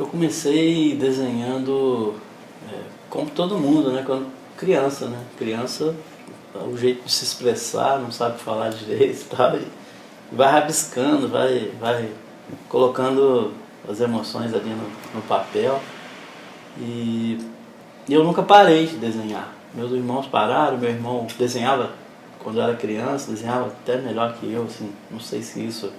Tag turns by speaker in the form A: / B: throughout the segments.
A: Eu comecei desenhando como todo mundo, né? Quando criança, né? Criança, o jeito de se expressar, não sabe falar direito e tal, e vai rabiscando, vai colocando as emoções ali no papel. E eu nunca parei de desenhar. Meus irmãos pararam, meu irmão desenhava quando eu era criança, desenhava até melhor que eu, assim, não sei se isso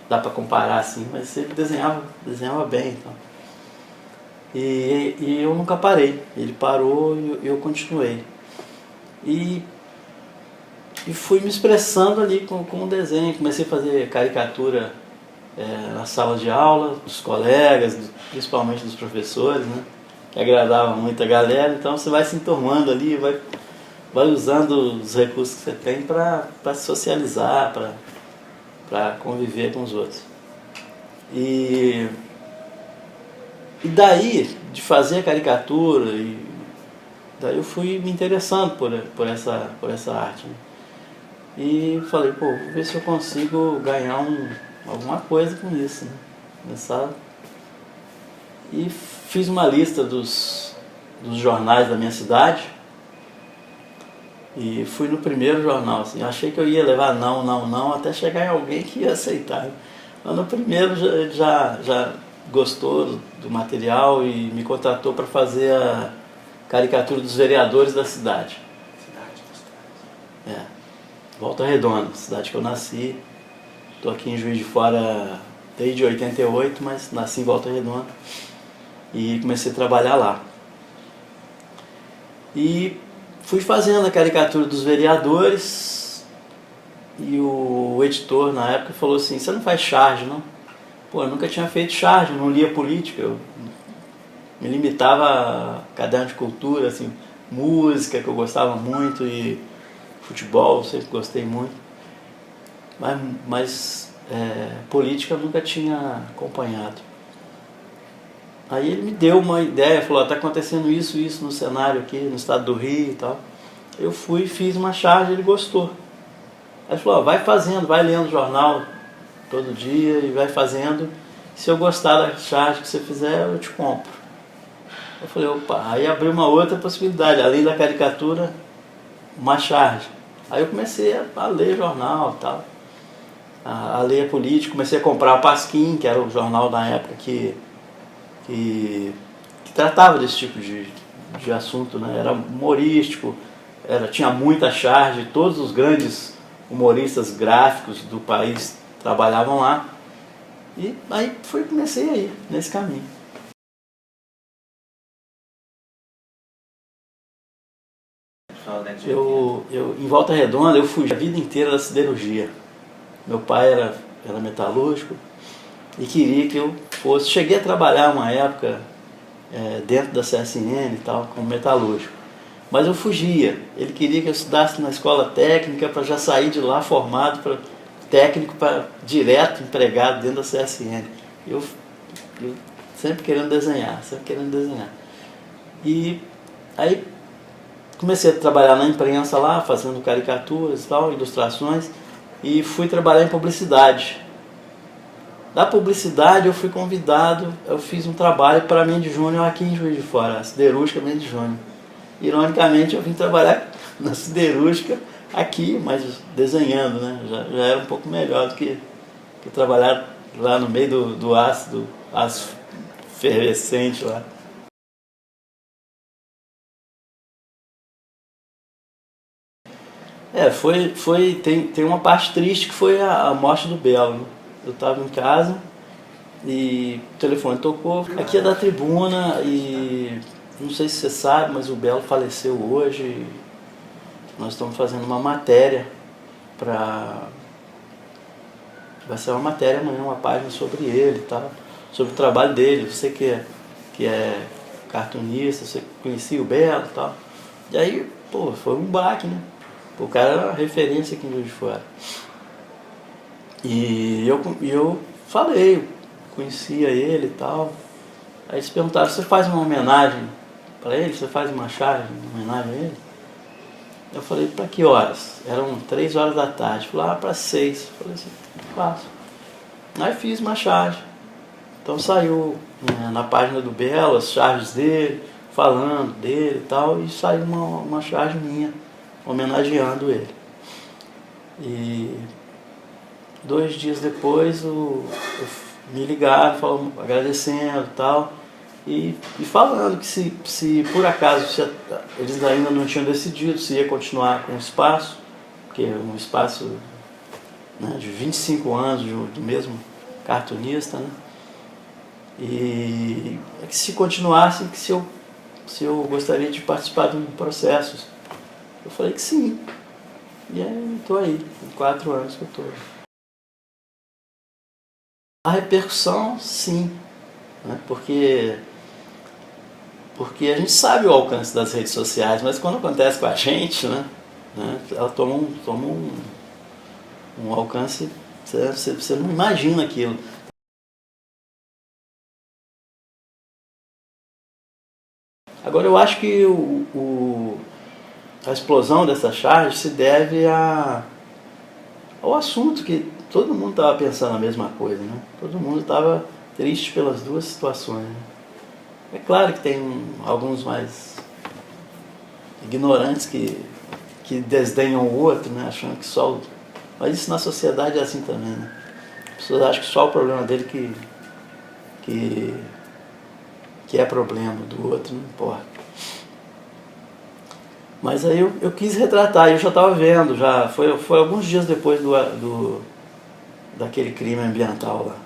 A: dá para comparar assim, mas ele desenhava bem, então. E eu nunca parei. Ele parou e eu continuei. E fui me expressando ali com o desenho. Comecei a fazer caricatura na sala de aula, dos colegas, principalmente dos professores, né? Que agradava muito a galera. Então você vai se enturmando ali, vai usando os recursos que você tem para se socializar, para conviver com os outros. E daí, de fazer a caricatura, daí eu fui me interessando por essa arte. Né? E falei, pô, vou ver se eu consigo ganhar alguma coisa com isso. Né? Começar. E fiz uma lista dos jornais da minha cidade. E fui no primeiro jornal. Assim, achei que eu ia levar não, até chegar em alguém que ia aceitar. Mas no primeiro já gostou do material e me contratou para fazer a caricatura dos vereadores da cidade. Volta Redonda, cidade que eu nasci. Estou aqui em Juiz de Fora desde 88, mas nasci em Volta Redonda. E comecei a trabalhar lá. E fui fazendo a caricatura dos vereadores. E o editor na época falou assim, você não faz charge, não? Pô, eu nunca tinha feito charge, não lia política, eu me limitava a caderno de cultura, assim, música que eu gostava muito e futebol, sempre gostei muito, mas política eu nunca tinha acompanhado. Aí ele me deu uma ideia, falou, está acontecendo isso no cenário aqui, no estado do Rio e tal. Eu fui e fiz uma charge, ele gostou. Aí ele falou, vai fazendo, vai lendo jornal todo dia e vai fazendo. Se eu gostar da charge que você fizer, eu te compro. Eu falei, opa, aí abriu uma outra possibilidade, além da caricatura, uma charge. Aí eu comecei a ler jornal e tal, a ler política, comecei a comprar a Pasquim, que era o jornal da época que tratava desse tipo de assunto, né? Era humorístico, tinha muita charge, todos os grandes humoristas gráficos do país trabalhavam lá. E aí comecei a ir nesse caminho. Em Volta Redonda, eu fugi a vida inteira da siderurgia. Meu pai era metalúrgico e queria que eu fosse. Cheguei a trabalhar uma época dentro da CSN e tal, como metalúrgico. Mas eu fugia. Ele queria que eu estudasse na escola técnica para já sair de lá formado para técnico, para direto empregado dentro da CSN. Eu sempre querendo desenhar. E aí comecei a trabalhar na imprensa lá, fazendo caricaturas e tal, ilustrações, e fui trabalhar em publicidade. Da publicidade eu fui convidado, eu fiz um trabalho para a Mendes Júnior aqui em Juiz de Fora, a siderúrgica Mendes Júnior. Ironicamente eu vim trabalhar na siderúrgica aqui, mas desenhando, né? Já era um pouco melhor do que trabalhar lá no meio do aço efervescente lá. Tem uma parte triste que foi a morte do Belo. Né? Eu estava em casa e o telefone tocou. Aqui é da Tribuna e não sei se você sabe, mas o Belo faleceu hoje. Nós estamos fazendo uma matéria vai ser uma matéria amanhã, uma página sobre ele e tal, sobre o trabalho dele. Você que é cartunista, você conhecia o Belo e tal. E aí, pô, foi um baque, né? O cara era uma referência aqui em Juiz de Fora. E eu falei, conhecia ele e tal. Aí eles perguntaram, você faz uma homenagem para ele? Você faz uma charge, uma homenagem a ele? Eu falei, para que horas? Eram 3 horas da tarde. Falei, para 6. Falei assim, faço. Aí fiz uma charge. Então saiu, né, na página do Belo as charges dele, falando dele e tal, e saiu uma charge minha, homenageando ele. E 2 dias depois me ligaram, falando, agradecendo e tal, e falando que se por acaso eles ainda não tinham decidido se ia continuar com o espaço, porque é um espaço, né, de 25 anos do mesmo cartunista, né? E que se continuassem, que se eu gostaria de participar de um processo. Eu falei que sim. E aí estou aí, tem 4 anos que eu estou. A repercussão, sim, né? Porque a gente sabe o alcance das redes sociais, mas quando acontece com a gente, né, ela toma um alcance, você não imagina aquilo. Agora, eu acho que a explosão dessa charge se deve ao assunto que todo mundo estava pensando a mesma coisa, né? Todo mundo estava triste pelas duas situações, né? É claro que tem alguns mais ignorantes que desdenham o outro, né? Achando que só mas isso na sociedade é assim também, né? As pessoas acham que só o problema dele que é problema do outro, não importa. Mas aí eu quis retratar, eu já estava vendo, foi alguns dias depois daquele crime ambiental lá.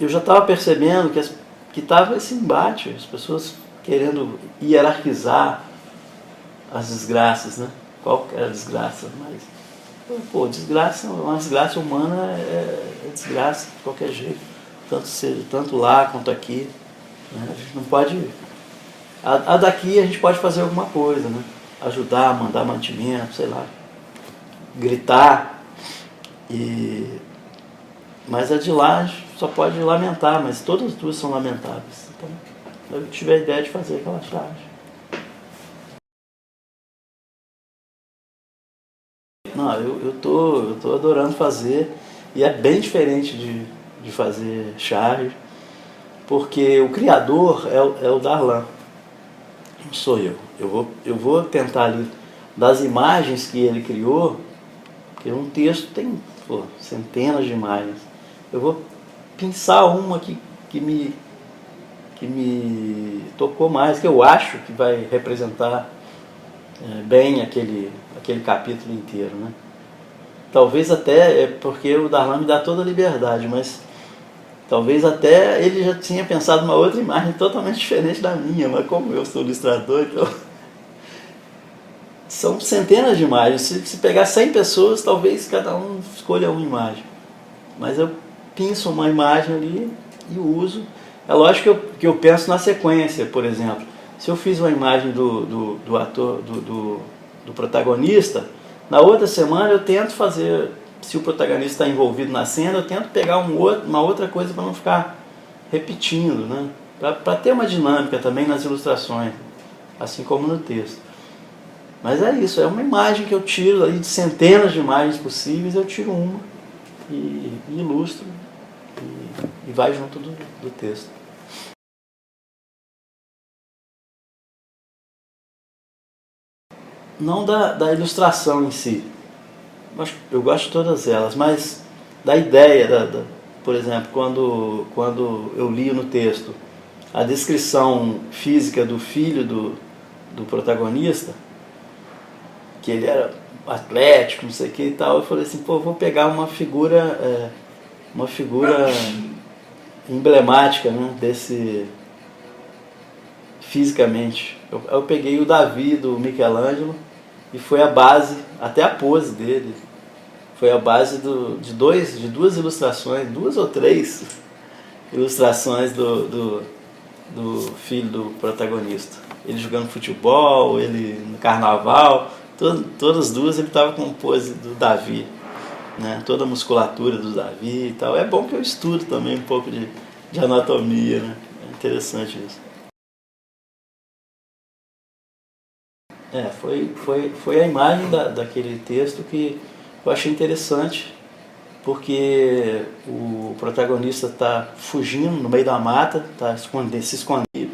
A: Eu já estava percebendo que estava esse embate, as pessoas querendo hierarquizar as desgraças, né? Qual que era a desgraça? Mas, uma desgraça humana é desgraça de qualquer jeito, tanto lá quanto aqui, né? A gente não pode. A daqui a gente pode fazer alguma coisa, né? Ajudar, mandar mantimento, sei lá, gritar, mas a de lá a gente só pode lamentar, mas todas as duas são lamentáveis. Então, eu tive a ideia de fazer aquela charge. Não, eu tô adorando fazer, e é bem diferente de fazer charge, porque o criador é o Darlan, não sou eu. Eu vou tentar ali, das imagens que ele criou, porque um texto tem centenas de imagens, eu vou pensar uma que me tocou mais, que eu acho que vai representar bem aquele capítulo inteiro, né? Talvez até, porque o Darlan me dá toda a liberdade, mas talvez até ele já tinha pensado uma outra imagem totalmente diferente da minha, mas como eu sou ilustrador, então são centenas de imagens. Se pegar 100 pessoas, talvez cada um escolha uma imagem, mas eu pinço uma imagem ali e uso. É lógico que eu penso na sequência, por exemplo. Se eu fiz uma imagem do ator, do protagonista, na outra semana eu tento fazer, se o protagonista está envolvido na cena, eu tento pegar uma outra coisa para não ficar repetindo, né? Para ter uma dinâmica também nas ilustrações, assim como no texto. Mas é isso, é uma imagem que eu tiro aí de centenas de imagens possíveis, eu tiro uma e ilustro e vai junto do texto. Não da ilustração em si, eu gosto de todas elas, mas da ideia, por exemplo, quando eu li no texto a descrição física do filho do protagonista, que ele era atlético, não sei o que e tal, eu falei assim, vou pegar uma figura emblemática, né, fisicamente. Eu peguei o Davi do Michelangelo e foi a base, até a pose dele, foi a base de duas ilustrações, 2 ou 3 ilustrações do filho do protagonista. Ele jogando futebol, ele no carnaval, todas as duas ele estava com pose do Davi, né? Toda a musculatura do Davi e tal. É bom que eu estudo também um pouco de anatomia, né? É interessante isso. Foi a imagem daquele texto que eu achei interessante, porque o protagonista está fugindo no meio da mata, está se escondendo,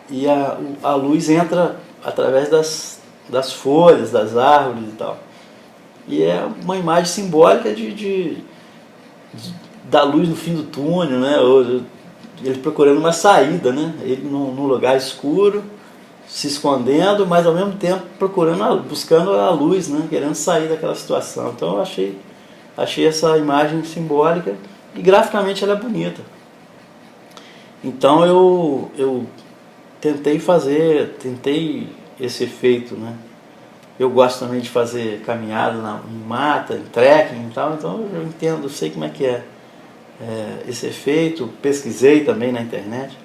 A: e a luz entra através das folhas, das árvores e tal. E é uma imagem simbólica da luz no fim do túnel, né? Ele procurando uma saída, né? Ele num lugar escuro, se escondendo, mas ao mesmo tempo buscando a luz, né? Querendo sair daquela situação. Então eu achei essa imagem simbólica e graficamente ela é bonita. Então eu tentei esse efeito, né? Eu gosto também de fazer caminhada em mata, em trekking e tal, então eu entendo, eu sei como é que é esse efeito, pesquisei também na internet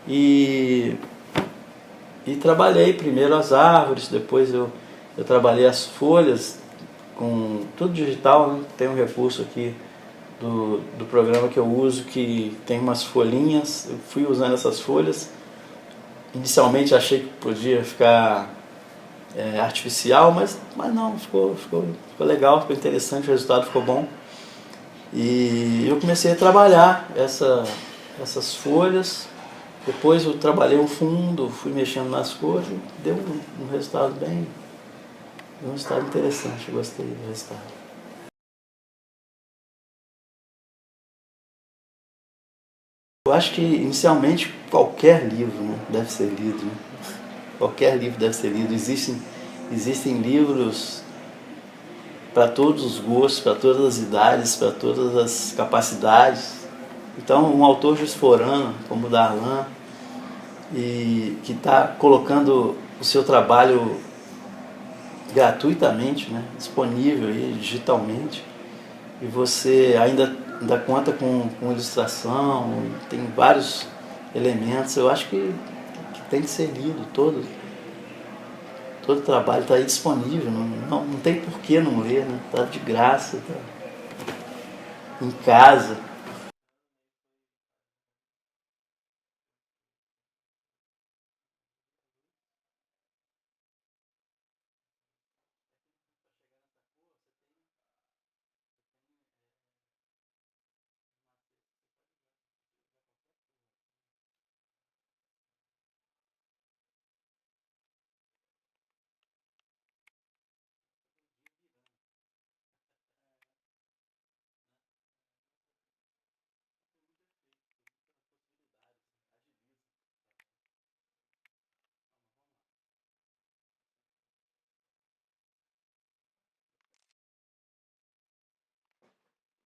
A: e trabalhei primeiro as árvores, depois eu trabalhei as folhas, com tudo digital, né? Tem um recurso aqui do programa que eu uso que tem umas folhinhas, eu fui usando essas folhas. Inicialmente achei que podia ficar artificial, mas não, ficou legal, ficou interessante, o resultado ficou bom. E eu comecei a trabalhar essas folhas, depois eu trabalhei o fundo, fui mexendo nas cores, deu um resultado um resultado interessante, eu gostei do resultado. Eu acho que inicialmente qualquer livro, né, deve ser lido, né? Qualquer livro deve ser lido. Existem livros para todos os gostos, para todas as idades, para todas as capacidades. Então, um autor jusforano, como o Darlan, que está colocando o seu trabalho gratuitamente, né, disponível aí, digitalmente, e você ainda conta com ilustração, tem vários elementos. Eu acho que tem que ser lido, todo o trabalho está aí disponível, não tem por que não ler, né? Está de graça, tá em casa.